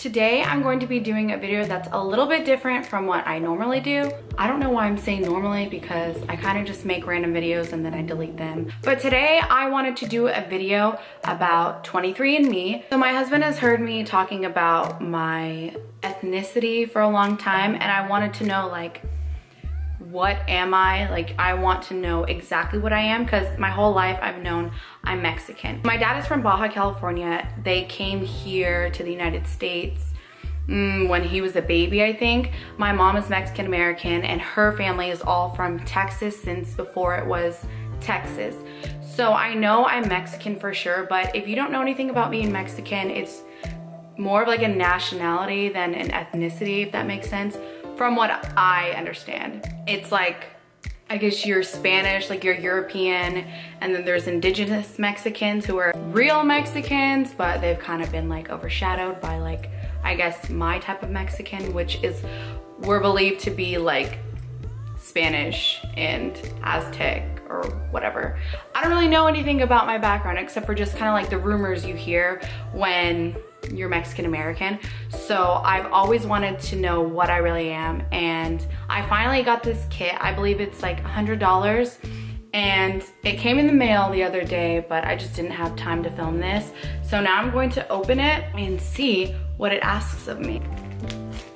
Today I'm going to be doing a video that's a little bit different from what I normally do. I don't know why I'm saying normally because I kind of just make random videos and then I delete them. But today I wanted to do a video about 23andMe. So my husband has heard me talking about my ethnicity for a long time and I wanted to know, like, what am I? Like, I want to know exactly what I am because my whole life I've known I'm Mexican. My dad is from Baja California. They came here to the United States when he was a baby, I think. My mom is Mexican American and her family is all from Texas since before it was Texas. So I know I'm Mexican for sure, but if you don't know anything about being Mexican, it's more of like a nationality than an ethnicity, if that makes sense. From what I understand, it's like, I guess you're Spanish, like you're European, and then there's indigenous Mexicans who are real Mexicans, but they've kind of been like overshadowed by, like, I guess my type of Mexican, which is, we're believed to be like Spanish and Aztec or whatever. I don't really know anything about my background except for just kind of like the rumors you hear when you're Mexican American. So I've always wanted to know what I really am, and I finally got this kit. I believe it's like $100 and it came in the mail the other day, but I just didn't have time to film this. So now I'm going to open it and see what it asks of me.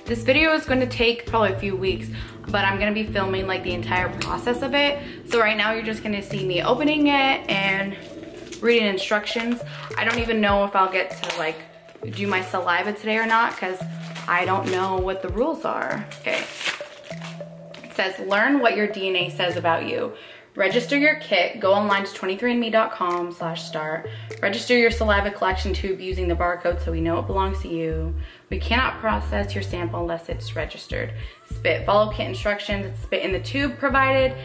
This video is going to take probably a few weeks, but I'm going to be filming like the entire process of it. So right now you're just going to see me opening it and reading instructions. I don't even know if I'll get to like do my saliva today or not because I don't know what the rules are. Okay. It says, learn what your DNA says about you. Register your kit. Go online to 23andme.com/start. Register your saliva collection tube using the barcode so we know it belongs to you. We cannot process your sample unless it's registered. Spit. Follow kit instructions. Spit in the tube provided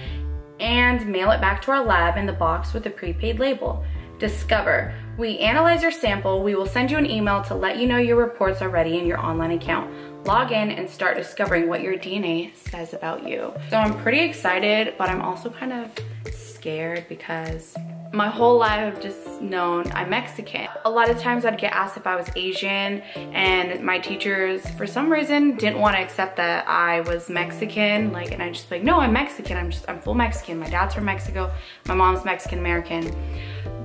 and mail it back to our lab in the box with a prepaid label. Discover. We analyze your sample. We will send you an email to let you know your reports are ready in your online account. Log in and start discovering what your DNA says about you. So I'm pretty excited, but I'm also kind of scared because my whole life I've just known I'm Mexican. A lot of times I'd get asked if I was Asian, and my teachers, for some reason, didn't want to accept that I was Mexican. Like, and I just be like, no, I'm Mexican. I'm full Mexican. My dad's from Mexico. My mom's Mexican American.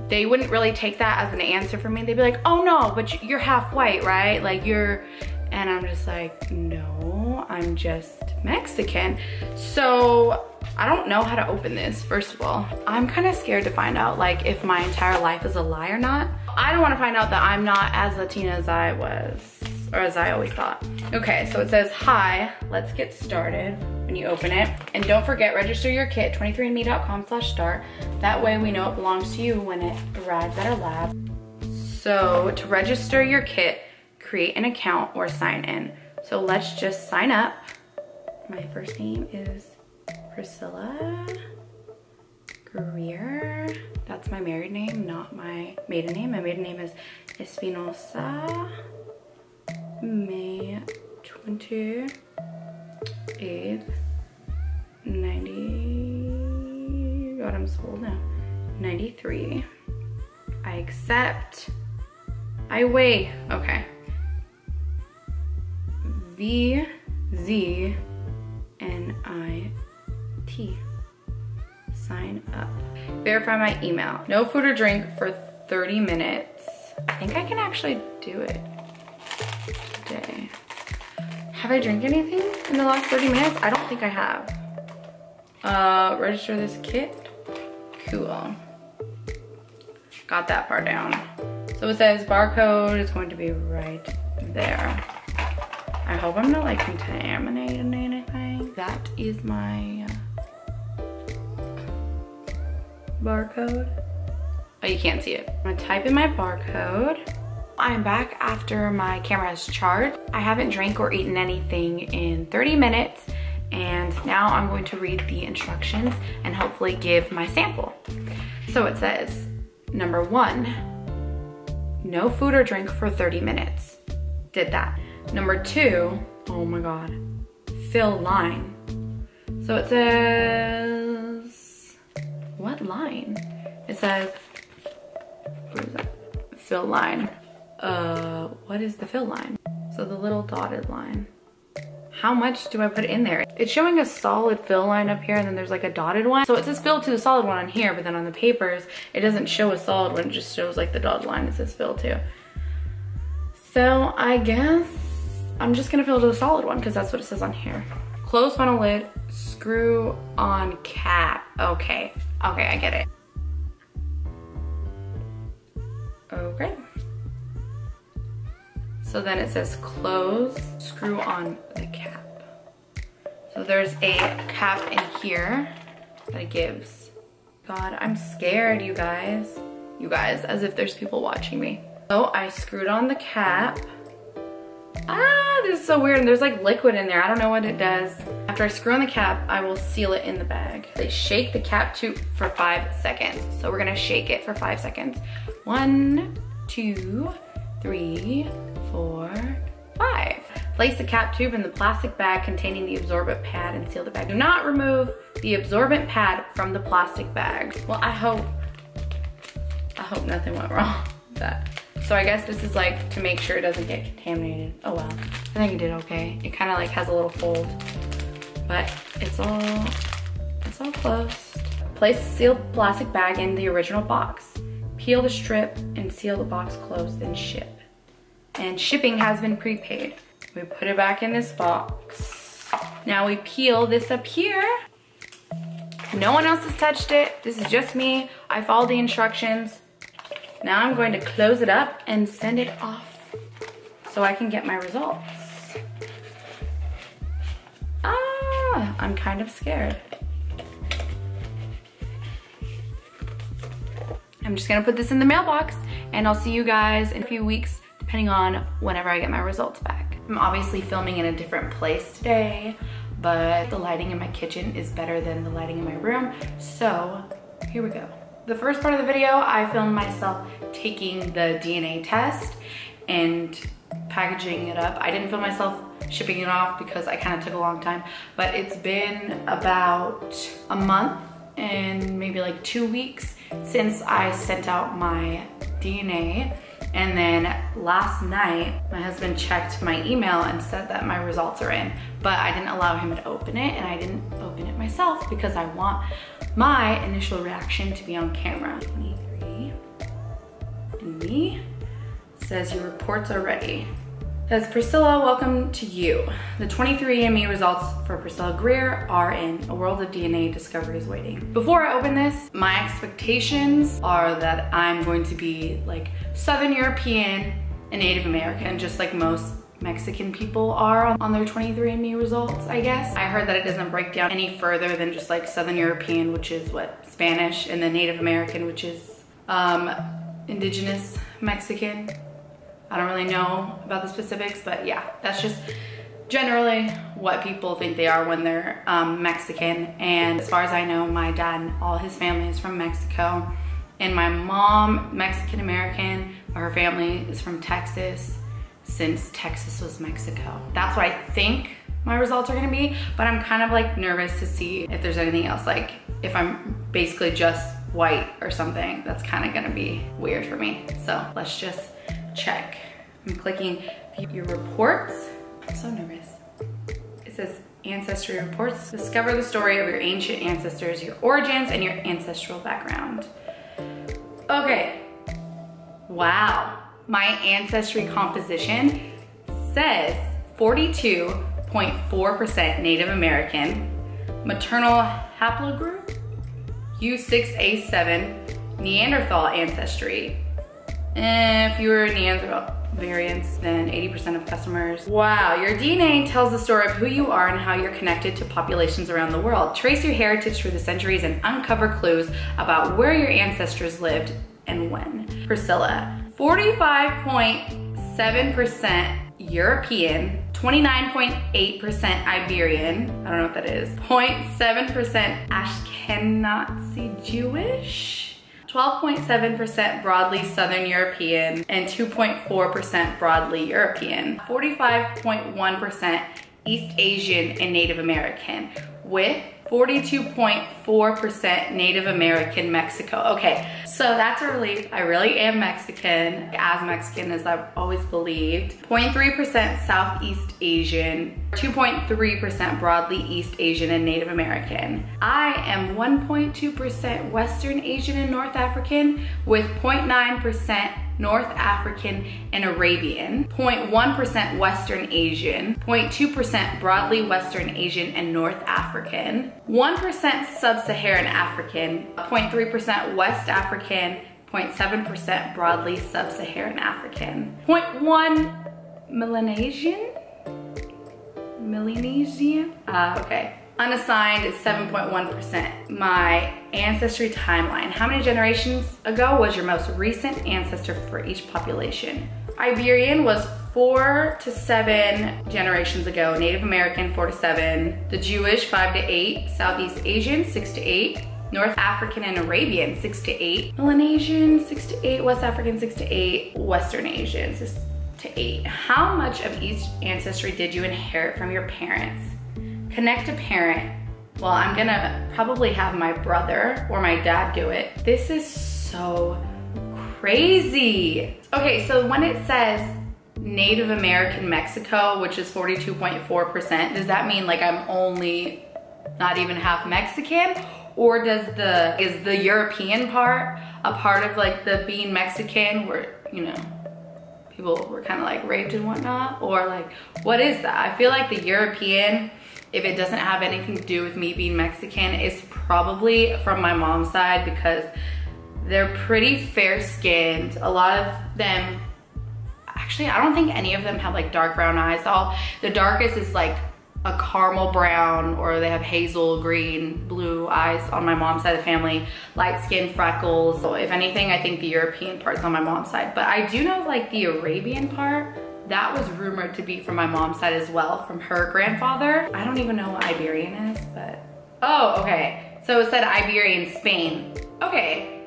They wouldn't really take that as an answer for me. They'd be like, oh no, but you're half white, right? Like you're, and I'm just like, no, I'm just Mexican. So I don't know how to open this, first of all. I'm kind of scared to find out like if my entire life is a lie or not. I don't want to find out that I'm not as Latina as I was, or as I always thought. Okay, so it says, hi, let's get started when you open it. And don't forget, register your kit, 23andme.com/start. That way we know it belongs to you when it arrives at our lab. So to register your kit, create an account or sign in. So let's just sign up. My first name is Priscilla Greer. That's my married name, not my maiden name. My maiden name is Espinosa. May 28th, 90, God, I'm so old now. 93. I accept. I weigh, okay. VZNIT. Sign up. Verify my email. No food or drink for 30 minutes. I think I can actually do it today. Have I drank anything in the last 30 minutes? I don't think I have. Register this kit. Cool. Got that part down. So it says barcode is going to be right there. I hope I'm not like contaminating anything. That is my barcode. Oh, you can't see it. I'm gonna type in my barcode. I'm back after my camera has charged. I haven't drank or eaten anything in 30 minutes, and now I'm going to read the instructions and hopefully give my sample. So it says, number 1, no food or drink for 30 minutes. Did that. Number 2, oh my God, fill line. So it says, what line? It says, what is that? Fill line. What is the fill line? So So the little dotted line. How much do I put in there? It's showing a solid fill line up here and then there's like a dotted one. So it says fill to the solid one on here, but then on the papers, it doesn't show a solid one, it just shows like the dotted line. It says fill to. So I guess I'm just gonna fill to the solid one because that's what it says on here. Close funnel lid, screw on cap. Okay, okay, I get it. Okay. So then it says close, screw on the cap. So there's a cap in here that it gives. God, I'm scared, you guys. You guys, as if there's people watching me. So I screwed on the cap. Ah, this is so weird. And there's like liquid in there. I don't know what it does. After I screw on the cap, I will seal it in the bag. They shake the cap tube for 5 seconds. So we're gonna shake it for 5 seconds. 1, 2, 3, 4, 5. Place the cap tube in the plastic bag containing the absorbent pad and seal the bag. Do not remove the absorbent pad from the plastic bag. Well, I hope nothing went wrong with that. So I guess this is like to make sure it doesn't get contaminated. Oh well, I think it did okay. It kind of like has a little fold, but it's all closed. Place the sealed plastic bag in the original box. Peel the strip and seal the box closed and ship. And shipping has been prepaid. We put it back in this box. Now we peel this up here. No one else has touched it. This is just me. I followed the instructions. Now I'm going to close it up and send it off so I can get my results. Ah, I'm kind of scared. I'm just gonna put this in the mailbox and I'll see you guys in a few weeks, depending on whenever I get my results back. I'm obviously filming in a different place today, but the lighting in my kitchen is better than the lighting in my room, so here we go. The first part of the video, I filmed myself taking the DNA test and packaging it up. I didn't film myself shipping it off because I kind of took a long time, but it's been about a month and maybe like 2 weeks since I sent out my DNA. And then last night, my husband checked my email and said that my results are in, but I didn't allow him to open it and I didn't open it myself because I want my initial reaction to be on camera. 23, and me, says your reports are ready. Says, Priscilla, welcome to you. The 23andMe results for Priscilla Greer are in. A world of DNA discovery is waiting. Before I open this, my expectations are that I'm going to be like Southern European and Native American, just like most Mexican people are on their 23andMe results, I guess. I heard that it doesn't break down any further than just like Southern European, which is what, Spanish, and then Native American, which is indigenous Mexican. I don't really know about the specifics, but yeah, that's just generally what people think they are when they're Mexican. And as far as I know, my dad and all his family is from Mexico. And my mom, Mexican American, but her family is from Texas, since Texas was Mexico. That's what I think my results are gonna be, but I'm kind of like nervous to see if there's anything else, like if I'm basically just white or something. That's kind of gonna be weird for me. So let's just check. I'm clicking your reports. I'm so nervous. It says ancestry reports. Discover the story of your ancient ancestors, your origins, and your ancestral background. Okay, wow. My ancestry composition says 42.4% Native American, maternal haplogroup, U6A7, Neanderthal ancestry. If you were Neanderthal variants, then 80% of customers. Wow, your DNA tells the story of who you are and how you're connected to populations around the world. Trace your heritage through the centuries and uncover clues about where your ancestors lived and when. Priscilla, 45.7% European, 29.8% Iberian, I don't know what that is, 0.7% Ashkenazi Jewish, 12.7% broadly Southern European, and 2.4% broadly European, 45.1% East Asian and Native American, with 42.4% Native American Mexico. Okay, so that's a relief. I really am Mexican, as Mexican as I've always believed. 0.3% Southeast Asian, 2.3% broadly East Asian and Native American. I am 1.2% Western Asian and North African, with 0.9% North African and Arabian, 0.1% Western Asian, 0.2% broadly Western Asian and North African, 1% Sub-Saharan African, 0.3% West African, 0.7% broadly Sub-Saharan African, 0.1 Melanesian? Okay. Unassigned is 7.1%. My ancestry timeline. How many generations ago was your most recent ancestor for each population? Iberian was 4 to 7 generations ago. Native American, 4 to 7. The Jewish, 5 to 8. Southeast Asian, 6 to 8. North African and Arabian, 6 to 8. Melanesian, 6 to 8. West African, 6 to 8. Western Asian, 6 to 8. How much of each ancestry did you inherit from your parents? Connect a parent. Well, I'm gonna probably have my brother or my dad do it. This is so crazy. Okay, so when it says Native American Mexico, which is 42.4%, does that mean like I'm only not even half Mexican? Or is the European part a part of like the being Mexican where, you know, people were kind of like raped and whatnot? Or like, what is that? I feel like the European, if it doesn't have anything to do with me being Mexican, is probably from my mom's side because they're pretty fair skinned. A lot of them, actually, I don't think any of them have like dark brown eyes. The darkest is like a caramel brown, or they have hazel, green, blue eyes on my mom's side of the family, light skin, freckles. So if anything, I think the European part's on my mom's side. But I do know like the Arabian part, that was rumored to be from my mom's side as well, from her grandfather. I don't even know what Iberian is, but, oh, okay. So it said Iberian, Spain. Okay.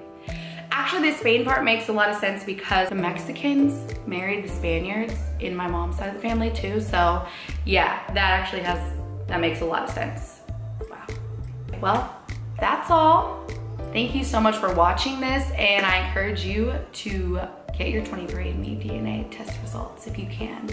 Actually, the Spain part makes a lot of sense because the Mexicans married the Spaniards in my mom's side of the family too. So yeah, that makes a lot of sense. Wow. Well, that's all. Thank you so much for watching this, and I encourage you to get your 23andMe DNA test results if you can.